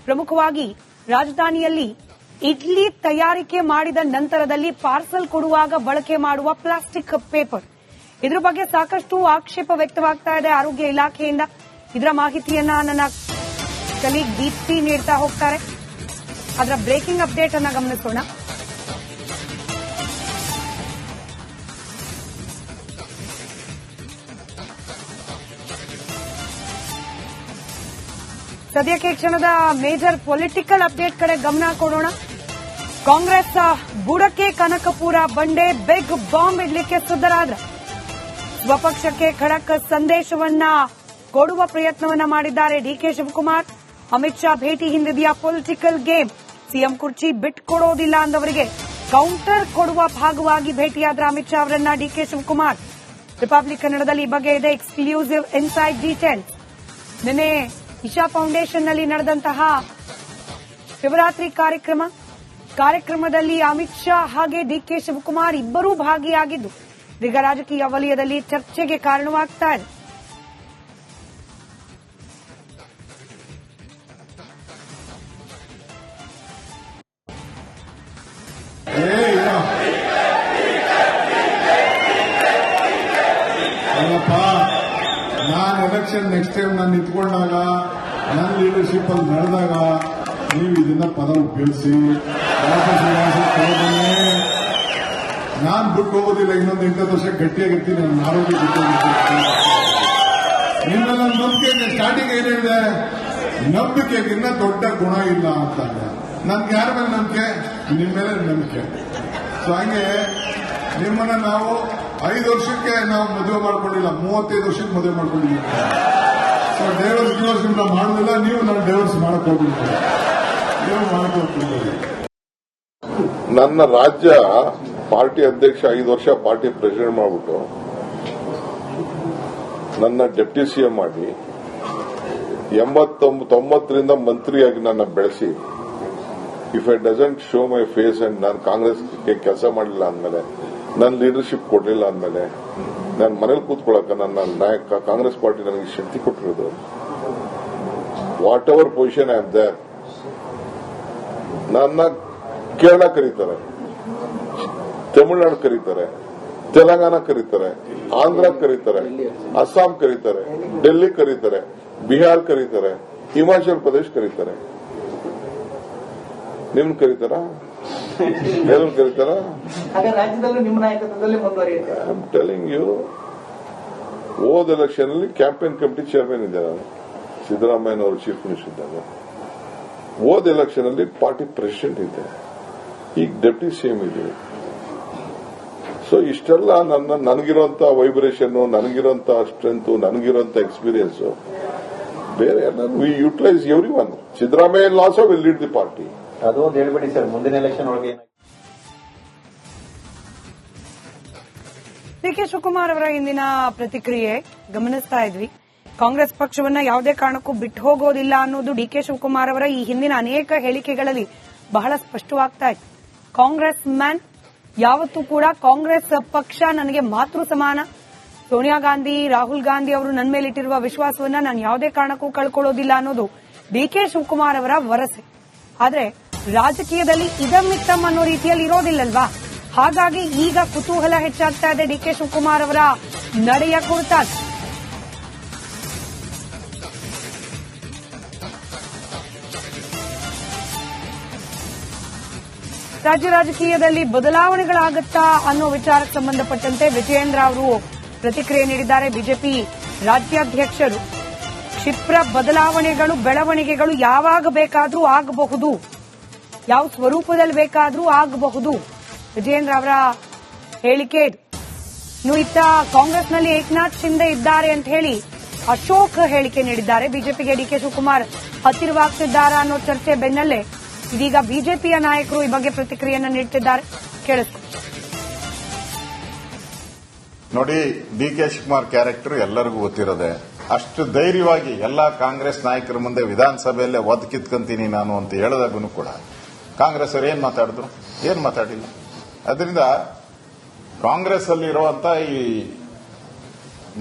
ಪ್ರಮುಖವಾಗಿ ರಾಜಧಾನಿಯಲ್ಲಿ ಇಡ್ಲಿ ತಯಾರಿಕೆ ಮಾಡಿದ ನಂತರದಲ್ಲಿ ಪಾರ್ಸಲ್ ಕೊಡುವಾಗ ಬಳಕೆ ಮಾಡುವ ಪ್ಲಾಸ್ಟಿಕ್ ಪೇಪರ್. ಇದರ ಬಗ್ಗೆ ಸಾಕಷ್ಟು ಆಕ್ಷೇಪ ವ್ಯಕ್ತವಾಗ್ತಾ ಇದೆ ಆರೋಗ್ಯ ಇಲಾಖೆಯಿಂದ. ಇದರ ಮಾಹಿತಿಯನ್ನ ನನ್ನ ಕಲೀಗ್ ದೀಪ್ತಿ ನೀಡ್ತಾ ಹೋಗ್ತಾರೆ. ಅದರ ಬ್ರೇಕಿಂಗ್ ಅಪ್ಡೇಟ್ ಅನ್ನ ಗಮನಿಸೋಣ. ಸದ್ಯಕ್ಕೆ ಕ್ಷಣದ ಮೇಜರ್ ಪೊಲಿಟಿಕಲ್ ಅಪ್ಡೇಟ್ ಕಡೆ ಗಮನ ಕೊಡೋಣ. ಕಾಂಗ್ರೆಸ್ ಬುಡಕೆ ಕನಕಪುರ ಬಂಡೆ ಬಿಗ್ ಬಾಂಬ್ ಇಡ್ಲಿಕ್ಕೆ ಸಿದ್ದರಾದ್ರೆ ಸ್ವಪಕ್ಷಕ್ಕೆ ಖಡಕ್ ಸಂದೇಶವನ್ನ ಕೊಡುವ ಪ್ರಯತ್ನವನ್ನ ಮಾಡಿದ್ದಾರೆ ಡಿಕೆ ಶಿವಕುಮಾರ್. ಅಮಿತ್ ಶಾ ಭೇಟಿ ಹಿಂದಿದೆಯಾ ಪೊಲಿಟಿಕಲ್ ಗೇಮ್. ಸಿಎಂ ಕುರ್ಚಿ ಬಿಟ್ಕೊಡೋದಿಲ್ಲ ಅಂದವರಿಗೆ ಕೌಂಟರ್ ಕೊಡುವ ಭಾಗವಾಗಿ ಭೇಟಿಯಾದ ಅಮಿತ್ ಶಾ ಅವರನ್ನ ಡಿಕೆ ಶಿವಕುಮಾರ್. ರಿಪಬ್ಲಿಕ್ ಕನ್ನಡದಲ್ಲಿ ಈ ಬಗ್ಗೆ ಇದೆ ಎಕ್ಸ್ಕ್ಲೂಸಿವ್ ಇನ್ಸೈಡ್ ಡೀಟೇಲ್ಸ್. ನಿನ್ನೆ ಇಶಾ ಫೌಂಡೇಶನ್ನಲ್ಲಿ ನಡೆದಂತಹ ಶಿವರಾತ್ರಿ ಕಾರ್ಯಕ್ರಮದಲ್ಲಿ ಅಮಿತ್ ಶಾ ಹಾಗೆ ಡಿಕೆ ಶಿವಕುಮಾರ್ ಇಬ್ಬರೂ ಭಾಗಿಯಾಗಿದ್ದು ಇದೀಗ ರಾಜಕೀಯ ವಲಯದಲ್ಲಿ ಚರ್ಚೆಗೆ ಕಾರಣವಾಗ್ತಾ ಇದೆ. ನಾನು ಎಲೆಕ್ಷನ್ ನೆಕ್ಸ್ಟ್ ಟೈಮ್ ನಾನು ನಿಂತ್ಕೊಂಡಾಗ ನನ್ನ ಲೀಡರ್ಶಿಪ್ ಅಲ್ಲಿ ನಡೆದಾಗ ನೀವು ಇದನ್ನ ಪದ ಉಪಯೋಗಿಸಿ ನಾನು ಬಿಟ್ಟು ಹೋಗೋದಿಲ್ಲ. ಇನ್ನೊಂದು 8 ವರ್ಷ ಗಟ್ಟಿಯಾಗಿರ್ತೀನಿ. ನನ್ನ ಆರೋಗ್ಯ ಗಟ್ಟಿಯಾಗಿರ್ತೀನಿ. ನಿಮ್ಮ ನನ್ನ ನಂಬಿಕೆ ಸ್ಟಾರ್ಟಿಂಗ್ ಏನ್ ಹೇಳಿದೆ, ನಂಬಿಕೆಗಿನ್ನ ದೊಡ್ಡ ಗುಣ ಇಲ್ಲ ಅಂತ. ನನ್ಗೆ ಯಾರ ಮೇಲೆ ನಂಬಿಕೆ? ನಿಮ್ಮ ಮೇಲೆ ನಂಬಿಕೆ. ಸೊ ಹಂಗೆ ನಿಮ್ಮನ್ನ ನಾವು 5 ವರ್ಷಕ್ಕೆ ನಾವು ಮದುವೆ ಮಾಡ್ಕೊಂಡಿಲ್ಲ, 35 ವರ್ಷಕ್ಕೆ ಮದುವೆ ಮಾಡ್ಕೊಂಡಿದ್ದೀವಿ. ಸೊ ಡೈವರ್ಸ್ ನಿಮ್ಗೆ ಮಾಡೋದಿಲ್ಲ. ನೀವು ನಾನು ಡೈವರ್ಸ್ ಮಾಡಕ್ ಹೋಗ್ಬಿಡ್ತೀವಿ. ನೀವು ಮಾಡ್ಕೊಳ್ತೀವಿ. ನನ್ನ ರಾಜ್ಯ ಪಾರ್ಟಿ ಅಧ್ಯಕ್ಷ 5 ವರ್ಷ ಪಾರ್ಟಿ ಪ್ರೆಸಿಡೆಂಟ್ ಮಾಡಿಬಿಟ್ಟು ನನ್ನ ಡೆಪ್ಟಿ ಸಿಎಂ ಮಾಡಿ 89 ಮಂತ್ರಿಯಾಗಿ ನನ್ನ ಬೆಳೆಸಿ if I doesn't show my face and ನಾನು ಕಾಂಗ್ರೆಸ್ಗೆ ಕೆಲಸ ಮಾಡಲಿಲ್ಲ ಅಂದಮೇಲೆ, ನನ್ನ ಲೀಡರ್ಶಿಪ್ ಕೊಡಲಿಲ್ಲ ಅಂದಮೇಲೆ, ನಾನು ಮನೇಲಿ ಕೂತ್ಕೊಳ್ಳಕ ನನ್ನ ನಾಯಕ ಕಾಂಗ್ರೆಸ್ ಪಾರ್ಟಿ ನನಗೆ ಶಕ್ತಿ ಕೊಟ್ಟಿರೋದು. Whatever position I am there. ನನ್ನ ಕೇರಳ ಕರೀತಾರೆ, ತಮಿಳುನಾಡು ಕರೀತಾರೆ, ತೆಲಂಗಾಣ ಕರೀತಾರೆ, ಆಂಧ್ರ ಕರೀತಾರೆ, ಅಸ್ಸಾಂ ಕರೀತಾರೆ, ಡೆಲ್ಲಿ ಕರೀತಾರೆ, ಬಿಹಾರ್ ಕರೀತಾರೆ, ಹಿಮಾಚಲ್ ಪ್ರದೇಶ ಕರೀತಾರೆ. ನಿಮ್ನ ಕರೀತಾರ? ಬೇರೆ ಕರೀತಾರ? ರಾಜ್ಯದಲ್ಲೂ ನಿಮ್ಮ ನಾಯಕತ್ವದಲ್ಲಿ ಮುಂದುವರಿಯುತ್ತೆ. I am telling you. ಹೋದ ಎಲೆಕ್ಷನ್ ಅಲ್ಲಿ ಕ್ಯಾಂಪೇನ್ ಕಮಿಟಿ ಚೇರ್ಮನ್ ಇದ್ದೆ ನಾನು, ಸಿದ್ದರಾಮಯ್ಯನವರು ಚೀಫ್ ಮಿನಿಸ್ಟರ್ ಇದ್ದಾಗ. ಹೋದ ಎಲೆಕ್ಷನ್ ಅಲ್ಲಿ ಪಾರ್ಟಿ ಪ್ರೆಸಿಡೆಂಟ್ ಇದ್ದೆ, ಈಗ ಡೆಪ್ಟಿ ಸಿಎಂ ಇದೆ. ಸೊ ಇಷ್ಟೆಲ್ಲ ನನಗಿರುವಂತ ವೈಬ್ರೇಷನ್, ನನಗಿರುವಂತ ಸ್ಟ್ರೆಂತ್, ನನಗಿರುವಂತ ಎಕ್ಸ್ಪೀರಿಯನ್ಸ್ ಬೇರೆ ಎಲ್ಲ we utilise every one. Siddaramaiah also will lead the party. ಅದು ಒಂದು ಹೇಳ್ಬಿಡಿ ಸರ್, ಮುಂದಿನ ಎಲೆಕ್ಷನ್ ಒಳಗೆ ಡಿಕೆ ಶಿವಕುಮಾರ್ ಅವರ ಇಂದಿನ ಪ್ರತಿಕ್ರಿಯೆ ಗಮನಿಸ್ತಾ ಇದ್ವಿ. ಕಾಂಗ್ರೆಸ್ ಪಕ್ಷವನ್ನ ಯಾವುದೇ ಕಾರಣಕ್ಕೂ ಬಿಟ್ಟು ಹೋಗೋದಿಲ್ಲ ಅನ್ನೋದು ಡಿಕೆ ಶಿವಕುಮಾರ್ ಅವರ ಈ ಹಿಂದಿನ ಅನೇಕ ಹೇಳಿಕೆಗಳಲ್ಲಿ ಬಹಳ ಸ್ಪಷ್ಟವಾಗ್ತಾ ಇತ್ತು. ಕಾಂಗ್ರೆಸ್ ಮ್ಯಾನ್, ಯಾವತ್ತೂ ಕೂಡ ಕಾಂಗ್ರೆಸ್ ಪಕ್ಷ ನನಗೆ ಮಾತೃ ಸಮಾನ. ಸೋನಿಯಾ ಗಾಂಧಿ, ರಾಹುಲ್ ಗಾಂಧಿ ಅವರು ನನ್ನ ಮೇಲಿಟ್ಟಿರುವ ವಿಶ್ವಾಸವನ್ನ ನಾನು ಯಾವುದೇ ಕಾರಣಕ್ಕೂ ಕಳ್ಕೊಳ್ಳೋದಿಲ್ಲ ಅನ್ನೋದು ಡಿಕೆ ಶಿವಕುಮಾರ್ ಅವರ ವರಸೆ. ಆದ್ರೆ ರಾಜಕೀಯದಲ್ಲಿ ಇದಮ್ಮಿತ್ತಮ್ ಅನ್ನೋ ರೀತಿಯಲ್ಲಿ ಇರೋದಿಲ್ಲಲ್ವಾ? ಹಾಗಾಗಿ ಈಗ ಕುತೂಹಲ ಹೆಚ್ಚಾಗ್ತಾ ಇದೆ ಡಿಕೆ ಶಿವಕುಮಾರ್ ಅವರ ನಡೆಯ ಕುರಿತಾಗಿ. ರಾಜ್ಯ ರಾಜಕೀಯದಲ್ಲಿ ಬದಲಾವಣೆಗಳಾಗುತ್ತಾ ಅನ್ನೋ ವಿಚಾರಕ್ಕೆ ಸಂಬಂಧಪಟ್ಟಂತೆ ವಿಜಯೇಂದ್ರ ಅವರು ಪ್ರತಿಕ್ರಿಯೆ ನೀಡಿದ್ದಾರೆ. ಬಿಜೆಪಿ ರಾಜ್ಯಾಧ್ಯಕ್ಷರು ಕ್ಷಿಪ್ರ ಬದಲಾವಣೆಗಳು, ಬೆಳವಣಿಗೆಗಳು ಯಾವಾಗ ಬೇಕಾದರೂ ಆಗಬಹುದು, ಯಾವ ಸ್ವರೂಪದಲ್ಲಿ ಬೇಕಾದರೂ ಆಗಬಹುದು. ವಿಜಯೇಂದ್ರ ಅವರ ಹೇಳಿಕೆ ಇದು. ಇನ್ನು ಇತ್ತ ಕಾಂಗ್ರೆಸ್ನಲ್ಲಿ ಏಕನಾಥ್ ಶಿಂದೆ ಇದ್ದಾರೆ ಅಂತ ಹೇಳಿ ಅಶೋಕ್ ಹೇಳಿಕೆ ನೀಡಿದ್ದಾರೆ. ಬಿಜೆಪಿಗೆ ಡಿಕೆ ಶಿವಕುಮಾರ್ ಹತ್ತಿರವಾಗ್ತಿದ್ದಾರಾ ಅನ್ನೋ ಚರ್ಚೆ ಬೆನ್ನಲ್ಲೇ ಇದೀಗ ಬಿಜೆಪಿಯ ನಾಯಕರು ಈ ಬಗ್ಗೆ ಪ್ರತಿಕ್ರಿಯೆಯನ್ನು ನೀಡುತ್ತಿದ್ದಾರೆ. ಕೇಳಿಸ್ಕೊ. ನೋಡಿ, ಡಿಕೆ ಶಿವಕುಮಾರ್ ಕ್ಯಾರೆಕ್ಟರ್ ಎಲ್ಲರಿಗೂ ಗೊತ್ತಿರೋದೆ. ಅಷ್ಟು ಧೈರ್ಯವಾಗಿ ಎಲ್ಲಾ ಕಾಂಗ್ರೆಸ್ ನಾಯಕರ ಮುಂದೆ ವಿಧಾನಸಭೆಯಲ್ಲೇ ಒದ್ದು ಕಿತ್ಕೊಂತೀನಿ ನಾನು ಅಂತ ಹೇಳಿದಾಗೂ ಕೂಡ ಕಾಂಗ್ರೆಸ್ ಅವರು ಏನ್ ಮಾತಾಡಿದ್ರು? ಏನ್ ಮಾತಾಡಿಲ್ಲ. ಅದರಿಂದ ಕಾಂಗ್ರೆಸ್ ಅಲ್ಲಿ ಇರುವಂತ ಈ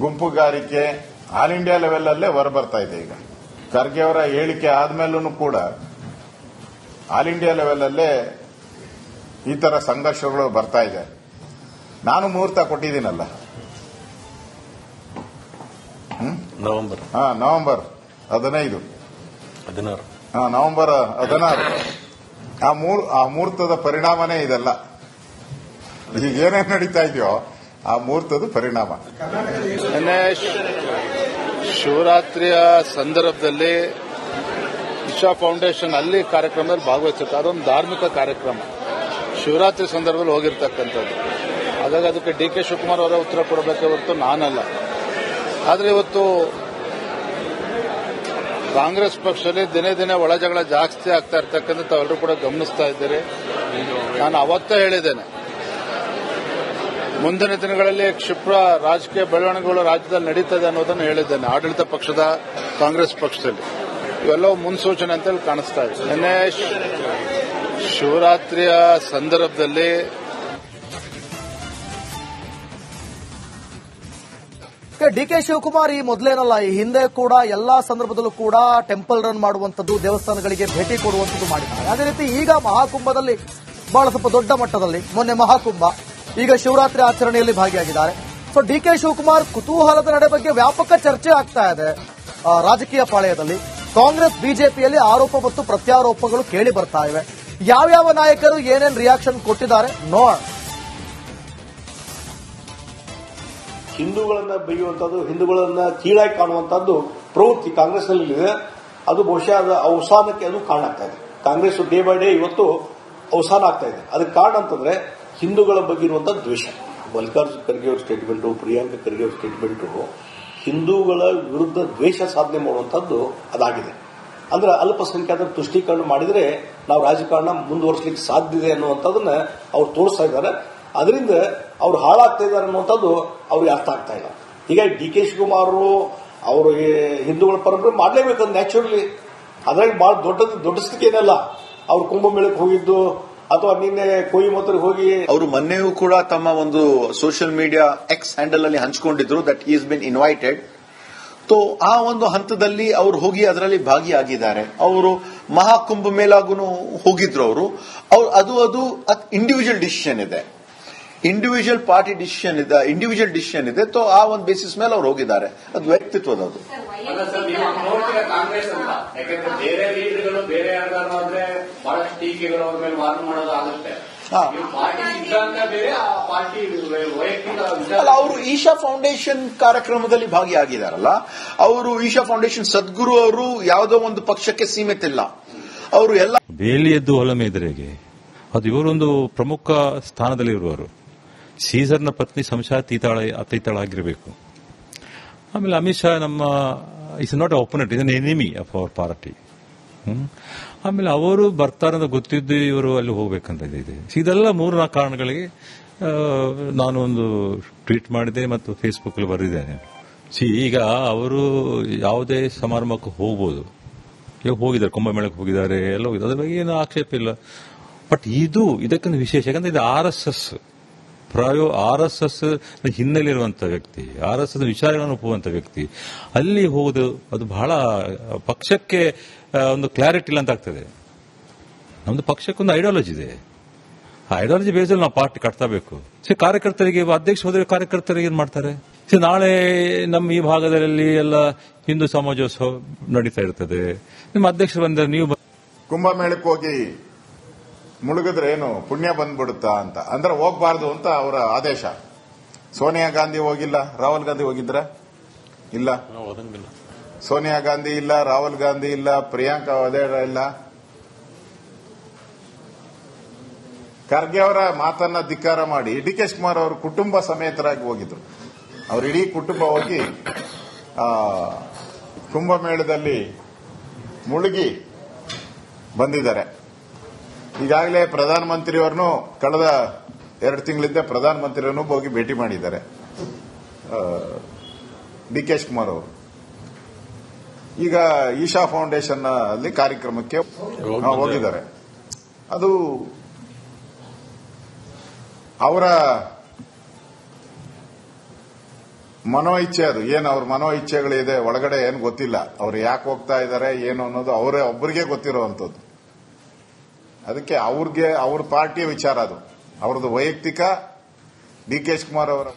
ಗುಂಪುಗಾರಿಕೆ ಆಲ್ ಇಂಡಿಯಾ ಲೆವೆಲ್ ಅಲ್ಲೇ ಹೊರಬರ್ತಾ ಇದೆ. ಈಗ ಖರ್ಗೆ ಅವರ ಹೇಳಿಕೆ ಆದ್ಮೇಲೂ ಕೂಡ ಆಲ್ ಇಂಡಿಯಾ ಲೆವೆಲಲ್ಲೇ ಈ ತರ ಸಂಘರ್ಷಗಳು ಬರ್ತಾ ಇದೆ. ನಾನು ಮುಹೂರ್ತ ಕೊಟ್ಟಿದ್ದೀನಲ್ಲ, ನವೆಂಬರ್ 15, ನವೆಂಬರ್ 16. ಆ ಮುಹೂರ್ತದ ಪರಿಣಾಮನೇ ಇದೆಲ್ಲ. ಈಗ ಏನೇನು ನಡೀತಾ ಇದೆಯೋ ಆ ಮುಹೂರ್ತದ ಪರಿಣಾಮ. ನಿನ್ನೆ ಶಿವರಾತ್ರಿಯ ಸಂದರ್ಭದಲ್ಲಿ ಇಶಾ ಫೌಂಡೇಶನ್ ಅಲ್ಲಿ ಕಾರ್ಯಕ್ರಮದಲ್ಲಿ ಭಾಗವಹಿಸುತ್ತೆ. ಅದೊಂದು ಧಾರ್ಮಿಕ ಕಾರ್ಯಕ್ರಮ, ಶಿವರಾತ್ರಿ ಸಂದರ್ಭದಲ್ಲಿ ಹೋಗಿರ್ತಕ್ಕಂಥದ್ದು. ಹಾಗಾಗಿ ಅದಕ್ಕೆ ಡಿ.ಕೆ. ಶಿವಕುಮಾರ್ ಅವರೇ ಉತ್ತರ ಕೊಡಬೇಕೇ ಹೊರತು ನಾನಲ್ಲ. ಆದರೆ ಇವತ್ತು ಕಾಂಗ್ರೆಸ್ ಪಕ್ಷದಲ್ಲಿ ದಿನೇ ದಿನೇ ಒಳ ಜಗಳ ಜಾಸ್ತಿ ಆಗ್ತಾ ಇರ್ತಕ್ಕಂಥ ತಾವೆಲ್ಲರೂ ಕೂಡ ಗಮನಿಸ್ತಾ ಇದ್ದೀರಿ. ನಾನು ಅವತ್ತೇ ಹೇಳಿದ್ದೇನೆ, ಮುಂದಿನ ದಿನಗಳಲ್ಲಿ ಕ್ಷಿಪ್ರ ರಾಜಕೀಯ ಬೆಳವಣಿಗೆಗಳು ರಾಜ್ಯದಲ್ಲಿ ನಡೀತದೆ ಅನ್ನೋದನ್ನು ಹೇಳಿದ್ದೇನೆ. ಆಡಳಿತ ಪಕ್ಷದ ಕಾಂಗ್ರೆಸ್ ಪಕ್ಷದಲ್ಲಿ ಇವೆಲ್ಲವೂ ಮುನ್ಸೂಚನೆ ಅಂತೇಳಿ ಕಾಣಿಸ್ತಾ ಇದೆ. ನಿನ್ನೆ ಶಿವರಾತ್ರಿಯ ಸಂದರ್ಭದಲ್ಲಿ ಡಿ.ಕೆ. ಶಿವಕುಮಾರ್ ಈ ಮೊದಲೇನಲ್ಲ, ಈ ಹಿಂದೆ ಕೂಡ ಎಲ್ಲಾ ಸಂದರ್ಭದಲ್ಲೂ ಕೂಡ ಟೆಂಪಲ್ ರನ್ ಮಾಡುವಂತದ್ದು, ದೇವಸ್ಥಾನಗಳಿಗೆ ಭೇಟಿ ಕೊಡುವಂತದ್ದು ಮಾಡಿದ್ದಾರೆ. ಅದೇ ರೀತಿ ಈಗ ಮಹಾಕುಂಭದಲ್ಲಿ ಬಹಳ ಸ್ವಲ್ಪ ದೊಡ್ಡ ಮಟ್ಟದಲ್ಲಿ, ಮೊನ್ನೆ ಮಹಾಕುಂಭ, ಈಗ ಶಿವರಾತ್ರಿ ಆಚರಣೆಯಲ್ಲಿ ಭಾಗಿಯಾಗಿದ್ದಾರೆ. ಸೊ ಡಿ.ಕೆ. ಶಿವಕುಮಾರ್ ಕುತೂಹಲದ ನಡೆ ಬಗ್ಗೆ ವ್ಯಾಪಕ ಚರ್ಚೆ ಆಗ್ತಾ ಇದೆ ರಾಜಕೀಯ ಪಾಳೆಯದಲ್ಲಿ. ಕಾಂಗ್ರೆಸ್ ಬಿಜೆಪಿಯಲ್ಲಿ ಆರೋಪ ಮತ್ತು ಪ್ರತ್ಯಾರೋಪಗಳು ಕೇಳಿ ಬರ್ತಾ ಇವೆ. ಯಾವ್ಯಾವ ನಾಯಕರು ಏನೇನು ರಿಯಾಕ್ಷನ್ ಕೊಟ್ಟಿದ್ದಾರೆ ನೋಡೋಣ. ಹಿಂದೂಗಳನ್ನ ಬೈಯುವಂತದ್ದು, ಹಿಂದೂಗಳನ್ನ ಕೀಳಾಗಿ ಕಾಣುವಂತದ್ದು ಪ್ರವೃತ್ತಿ ಕಾಂಗ್ರೆಸ್ನಲ್ಲಿ ಇದೆ. ಅದು ಬಹುಶಃ ಅದು ಅವಸಾನಕ್ಕೆ ಅದು ಕಾರಣ ಆಗ್ತಾ ಇದೆ. ಕಾಂಗ್ರೆಸ್ ಡೇ ಬೈ ಡೇ ಇವತ್ತು ಅವಸಾನ ಆಗ್ತಾ ಇದೆ. ಅದಕ್ಕೆ ಕಾರಣ ಅಂತಂದ್ರೆ ಹಿಂದೂಗಳ ಬಗ್ಗೆ ಇರುವಂತಹ ದ್ವೇಷ. ಮಲ್ಲಿಕಾರ್ಜುನ ಖರ್ಗೆ ಅವ್ರ ಸ್ಟೇಟ್ಮೆಂಟು, ಪ್ರಿಯಾಂಕಾ ಖರ್ಗೆ ಅವ್ರ ಸ್ಟೇಟ್ಮೆಂಟು ಹಿಂದೂಗಳ ವಿರುದ್ಧ ದ್ವೇಷ ಸಾಧನೆ ಮಾಡುವಂತದ್ದು ಅದಾಗಿದೆ. ಅಂದ್ರೆ ಅಲ್ಪಸಂಖ್ಯಾತರ ತುಷ್ಟೀಕರಣ ಮಾಡಿದ್ರೆ ನಾವು ರಾಜಕಾರಣ ಮುಂದುವರಿಸಲಿಕ್ಕೆ ಸಾಧ್ಯ ಇದೆ ಅನ್ನುವಂಥದ್ದನ್ನ ಅವ್ರು ತೋರಿಸ್ತಾ ಇದ್ದಾರೆ. ಅದರಿಂದ ಅವ್ರು ಹಾಳಾಗ್ತಾ ಇದ್ದಾರೆ ಅನ್ನುವಂಥದ್ದು ಅವ್ರಿಗೆ ಅರ್ಥ ಆಗ್ತಾ ಇಲ್ಲ. ಹೀಗಾಗಿ ಡಿ.ಕೆ. ಶಿವಕುಮಾರ್ ಅವರು ಹಿಂದೂಗಳ ಪರಂಪರೆ ಮಾಡಲೇಬೇಕಂತ ನ್ಯಾಚುರಲಿ. ಅದ್ರಾಗ ಬಹಳ ದೊಡ್ಡ ಸ್ಥಿತಿ ಏನಲ್ಲ. ಅವ್ರು ಕುಂಭಮೇಳಕ್ಕೆ ಹೋಗಿದ್ದು ಅಥವಾ ನಿನ್ನೆ ಕೊಯಿಮತ್ತೂರಿಗೆ ಹೋಗಿ ಅವರು ಮೊನ್ನೆಯೂ ಕೂಡ ತಮ್ಮ ಒಂದು ಸೋಷಿಯಲ್ ಮೀಡಿಯಾ ಎಕ್ಸ್ ಹ್ಯಾಂಡಲ್ ಅಲ್ಲಿ ಹಂಚಿಕೊಂಡಿದ್ರು that is been invited. So ಆ ಒಂದು ಹಂತದಲ್ಲಿ ಅವರು ಹೋಗಿ ಅದರಲ್ಲಿ ಭಾಗಿಯಾಗಿದ್ದಾರೆ. ಅವರು ಮಹಾಕುಂಭ ಮೇಲಾಗೂ ಹೋಗಿದ್ರು. ಅವರು ಅದು ಇಂಡಿವಿಜುವಲ್ ಡಿಸಿಷನ್ ಇದೆ, ಇಂಡಿವಿಜುವಲ್ ಪಾರ್ಟಿ ಡಿಸಿಷನ್ ಇದೆ, ಇಂಡಿವಿಜುವಲ್ ಡಿಸಿಷನ್ ಇದೆ. ಸೊ ಆ ಒಂದು ಬೇಸಿಸ್ ಮೇಲೆ ಅವ್ರು ಹೋಗಿದ್ದಾರೆ. ಅದು ವ್ಯಕ್ತಿತ್ವದದು. ಕಾಂಗ್ರೆಸ್ ಅಂತ ಯಾಕಂದ್ರೆ ಬೇರೆ ಲೀಡರ್ಗಳು ಬೇರೆ ಯಾರು ಅಂದ್ರೆ ಬಹಳಷ್ಟು ಟೀಕೆಗಳು ಅವ್ರ ಮೇಲೆ ವಾದ ಮಾಡೋದಾಗುತ್ತೆ. ಅಲ್ಲ, ಅವರು ಈಶಾ ಫೌಂಡೇಶನ್ ಕಾರ್ಯಕ್ರಮದಲ್ಲಿ ಭಾಗಿಯಾಗಿದ್ದಾರಲ್ಲ. ಅವರು ಈಶಾ ಫೌಂಡೇಶನ್ ಸದ್ಗುರು ಅವರು ಯಾವುದೋ ಒಂದು ಪಕ್ಷಕ್ಕೆ ಸೀಮಿತ ಇಲ್ಲ. ಅವರು ಎಲ್ಲ ಬೇಲಿಯದ್ದು ಹೊಲ ಮೇದರೆಗೆ ಅದು ಇವರೊಂದು ಪ್ರಮುಖ ಸ್ಥಾನದಲ್ಲಿರುವವರು. ಸೀಸರ್ನ ಪತ್ನಿ ಅತೀತಾಳಾಗಿರಬೇಕು. ಆಮೇಲೆ ಅಮಿತ್ ಶಾ ನಮ್ಮ is not opponent, is an enemy of our party. ಆಮೇಲೆ ಅವರು ಬರ್ತಾರೆ ಅಂತ ಗೊತ್ತಿದ್ದು ಇವರು ಅಲ್ಲಿ ಹೋಗ್ಬೇಕಂತ ಇದೆ. ಇದೆಲ್ಲ 3-4 ಕಾರಣಗಳಿಗೆ ನಾನು ಒಂದು ಟ್ವೀಟ್ ಮಾಡಿದೆ ಮತ್ತು ಫೇಸ್ಬುಕ್ ಅಲ್ಲಿ ಬರೆದಿದ್ದೇನೆ. ಈಗ ಅವರು ಯಾವುದೇ ಸಮಾರಂಭಕ್ಕೆ ಹೋಗ್ಬೋದು. ಈಗ ಹೋಗಿದ್ದಾರೆ, ಕುಂಭಮೇಳಕ್ಕೆ ಹೋಗಿದ್ದಾರೆ, ಎಲ್ಲ ಹೋಗಿದ್ದಾರೆ, ಅದ್ರ ಬಗ್ಗೆ ಏನು ಆಕ್ಷೇಪ ಇಲ್ಲ. ಬಟ್ ಇದಕ್ಕೊಂದು ವಿಶೇಷ, ಯಾಕಂದ್ರೆ ಇದು RSS ಹಿನ್ನೆಲೆ ಇರುವಂತಹ ವ್ಯಕ್ತಿ, RSS ವಿಚಾರಗಳನ್ನು ಒಪ್ಪುವಂತ ವ್ಯಕ್ತಿ. ಅಲ್ಲಿ ಹೋಗುದು ಅದು ಬಹಳ ಪಕ್ಷಕ್ಕೆ ಒಂದು ಕ್ಲಾರಿಟಿ ಇಲ್ಲ ಅಂತ ಆಗ್ತದೆ. ನಮ್ದು ಪಕ್ಷಕ್ಕೊಂದು ಐಡಿಯಾಲಜಿ ಇದೆ. ಆ ಐಡಿಯಾಲಜಿ ಬೇಸಲ್ಲಿ ನಾವು ಪಾರ್ಟಿ ಕಟ್ತಾಬೇಕು. ಕಾರ್ಯಕರ್ತರಿಗೆ ಅಧ್ಯಕ್ಷ ಹೋದ್ರೆ ಕಾರ್ಯಕರ್ತರಿಗೆ ಏನ್ ಮಾಡ್ತಾರೆ? ನಾಳೆ ನಮ್ಮ ಈ ಭಾಗದಲ್ಲಿ ಎಲ್ಲ ಹಿಂದೂ ಸಮಾಜೋತ್ಸವ ನಡೀತಾ ಇರ್ತದೆ. ನಿಮ್ಮ ಅಧ್ಯಕ್ಷರು ಬಂದ್ರೆ ನೀವು ಕುಂಭಮೇಳಕ್ಕೆ ಹೋಗಿ ಮುಳುಗಿದ್ರೆ ಏನು ಪುಣ್ಯ ಬಂದ್ಬಿಡುತ್ತಾ ಅಂತ ಅಂದ್ರೆ ಹೋಗ್ಬಾರ್ದು ಅಂತ ಅವರ ಆದೇಶ. ಸೋನಿಯಾ ಗಾಂಧಿ ಹೋಗಿಲ್ಲ, ರಾಹುಲ್ ಗಾಂಧಿ ಹೋಗಿದ್ರ? ಇಲ್ಲ. ಸೋನಿಯಾ ಗಾಂಧಿ ಇಲ್ಲ, ರಾಹುಲ್ ಗಾಂಧಿ ಇಲ್ಲ, ಪ್ರಿಯಾಂಕಾ ವಧೇರಾ ಇಲ್ಲ. ಖರ್ಗೆ ಅವರ ಮಾತನ್ನ ಧಿಕ್ಕಾರ ಮಾಡಿ ಡಿ.ಕೆ. ಶಿವಕುಮಾರ್ ಅವರು ಕುಟುಂಬ ಸಮೇತರಾಗಿ ಹೋಗಿದ್ರು. ಅವ್ರ ಇಡೀ ಕುಟುಂಬ ಹೋಗಿ ಕುಂಭಮೇಳದಲ್ಲಿ ಮುಳುಗಿ ಬಂದಿದ್ದಾರೆ. ಈಗಾಗಲೇ ಪ್ರಧಾನಮಂತ್ರಿಯವರನ್ನು ಕಳೆದ 2 ತಿಂಗಳಿಂದ ಪ್ರಧಾನಮಂತ್ರಿಯನ್ನು ಹೋಗಿ ಭೇಟಿ ಮಾಡಿದ್ದಾರೆ ಡಿ.ಕೆ. ಶಿವಕುಮಾರ್ ಅವರು. ಈಗ ಈಶಾ ಫೌಂಡೇಶನ್ ಅಲ್ಲಿ ಕಾರ್ಯಕ್ರಮಕ್ಕೆ ಹೋಗಿದ್ದಾರೆ. ಅದು ಅವರ ಮನೋ ಇಚ್ಛೆ. ಅದು ಏನು ಅವ್ರ ಮನೋ ಇಚ್ಛೆಗಳಿದೆ ಒಳಗಡೆ ಏನು ಗೊತ್ತಿಲ್ಲ. ಅವ್ರು ಯಾಕೆ ಹೋಗ್ತಾ ಇದ್ದಾರೆ ಏನು ಅನ್ನೋದು ಅವರೇ ಒಬ್ಬರಿಗೆ ಗೊತ್ತಿರುವಂತದ್ದು. ಅದಕ್ಕೆ ಅವ್ರ ಪಾರ್ಟಿಯ ವಿಚಾರ ಅದು, ಅವ್ರದ್ದು ವೈಯಕ್ತಿಕ ಡಿ ಕೆ ಶಿವಕುಮಾರ್ ಅವರ